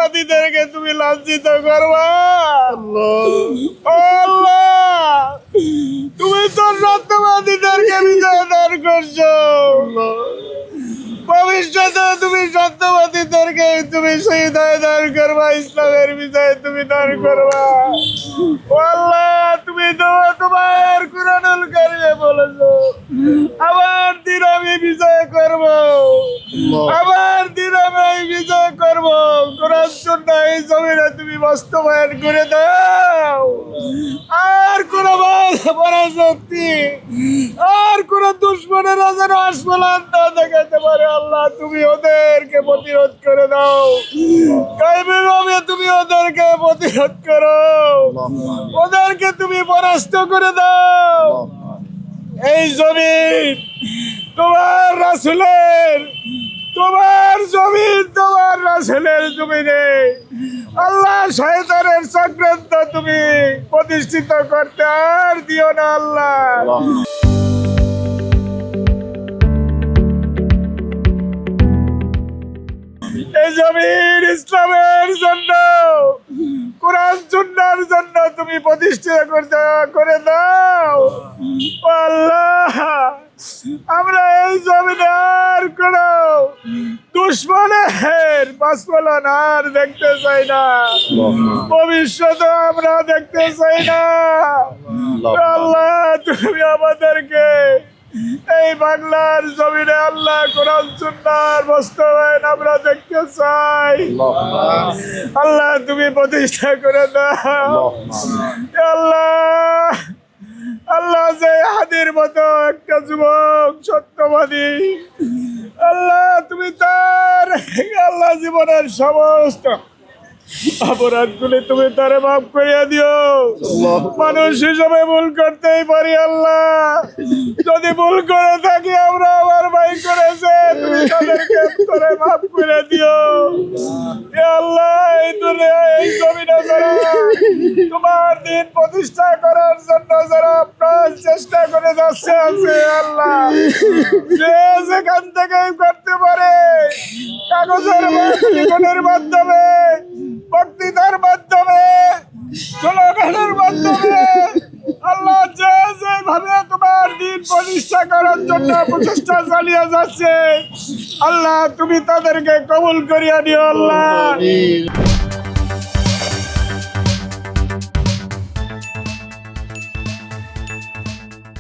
সত্যবাদীদেরকে তুমি লাঞ্ছিত করবা। আল্লাহ, তুমি তো সত্যবাদীদেরকে বিজয় দান করছো। ভবিষ্যতে তুমি সত্যবাদীদেরকে তুমি সেই দায় দান করবা, ইসলামের বিজয় তুমি দান করবা। আল্লাহ, তুমি তো তোমার কুরআনুল কারীমে বলেছো, আমার দিন আমি বিজয় করব, আমার দিন আমি বিজয় করব। কোরআন সুন্নাহ এই জমিনে তুমি বাস্তবায়ন করে দাও। আর কোন পরাশক্তি, আর কোন দুশ্মনের যেন আসফলান না দেখাতে পারে। আল্লাহ, তুমি ওদেরকে প্রতিরোধ করে দাও। কাইমভাবে তুমি ওদেরকে প্রতিরোধ করো, ওদেরকে তুমি পরাস্ত করে দাও। এই জমিন তোমার রাসূলের, তোমার জমিন তোমার রাসূলের জমিনে আল্লাহ শয়তানের চক্রান্ত তুমি প্রতিষ্ঠিত করতে আর দিও না আল্লাহ। এই জমিন ইসলামের জন্য, কোরআন সুন্নাহর জন্য তুমি প্রতিষ্ঠিত করে দাও আল্লাহ। আমরা এই জমিনে আর কোন দুশ্মনের বাসফলন আর দেখতে চাই না, ভবিষ্যতে আমরা দেখতে চাই না। আল্লাহ, তুমি আমাদেরকে এই বাংলার জমিনে আল্লাহ কোরআন সুন্নাহর বাস্তবায়ন আমরা দেখতে চাই। আল্লাহ, তুমি প্রতিষ্ঠা করে দাও আল্লাহ। আল্লাহ, যে হাদির মতো একটা যুবক সত্যবাদী, আল্লাহ তুমি তার আল্লাহ জীবনের সমস্ত অপরাধগুলি তুমি তারে মাফ করিয়া দিও। মানুষ হিসাবে ভুল করতেই পারি আল্লাহ, যদি ভুল করে থাকি আমরা, আমার ভাই করেছে, তুমি তাদেরকে করে মাফ করে দিও আল্লাহ। এই দুনিয়া এই জমিনে যারা তোমার দিন প্রতিষ্ঠা করার জন্য যারা প্রাণ চেষ্টা করে যাচ্ছে আছে আল্লাহ, যে যেখান থেকে করতে পারে, কাগজের লিখনের মাধ্যমে, বক্তৃতার মাধ্যমে, স্লোগানের মাধ্যমে আল্লাহ, যে যেভাবে তোমার দিন প্রতিষ্ঠা করার জন্য প্রচেষ্টা চালিয়ে যাচ্ছে আল্লাহ, তুমি তাদেরকে কবুল করিয়া দিও আল্লাহ।